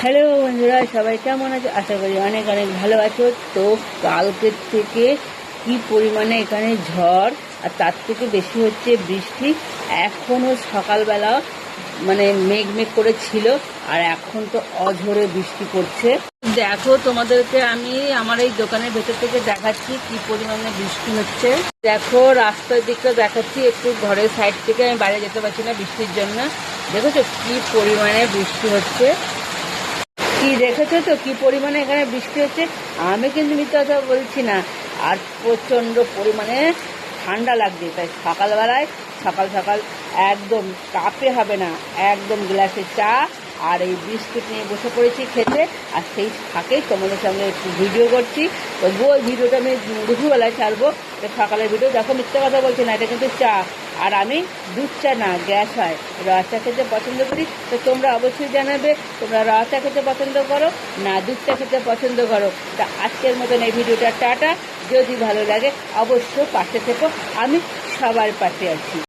Hello বন্ধুরা, সবাই কেমন আছো? আশা করি অনেক অনেক ভালো আছো। তো কালকের থেকে কি পরিমাণে এখানে ঝড়, আর তার থেকে বেশি হচ্ছে বৃষ্টি। এখনও সকালবেলা মানে মেঘ মেঘ করে ছিল, আর এখন তো অঝোরে বৃষ্টি পড়ছে। দেখো, তোমাদেরকে আমি আমার এই দোকানের ভেতর থেকে দেখাচ্ছি কি পরিমাণে বৃষ্টি হচ্ছে। দেখো, রাস্তার দিকটা দেখাচ্ছি, একটু ঘরের সাইড থেকে আমি বাইরে যেতে পারছি না বৃষ্টির জন্য। দেখেছো কি পরিমাণে বৃষ্টি হচ্ছে, কি দেখেছো তো কি পরিমাণে এখানে বৃষ্টি হচ্ছে। আমি কিন্তু মিথ্যা কথা বলছি না। আর প্রচণ্ড পরিমাণে ঠান্ডা লাগছে, তাই সকালবেলায় সকাল সকাল একদম কাপে হবে না, একদম গ্লাসে চা আর এই বিস্কুট নিয়ে বসে পড়েছি খেতে। আর সেই ফাঁকেই তোমাদের সঙ্গে একটু ভিডিও করছি। তবুও ওই ভিডিওটা আমি দুপুরবেলায় ছাড়বো। সকালের ভিডিও দেখো, মিথ্যা কথা বলছি না, এটা কিন্তু চা। আর আমি দুধ চা না, গ্যাস হয়, রস চা খেতে পছন্দ করি। তো তোমরা অবশ্যই জানাবে তোমরা রস চা খেতে পছন্দ করো না দুধ চা খেতে পছন্দ করো। তা আজকের মতন এই ভিডিওটা টাটা। যদি ভালো লাগে অবশ্যই পাশে থেকো, আমি সবার পাশে আছি।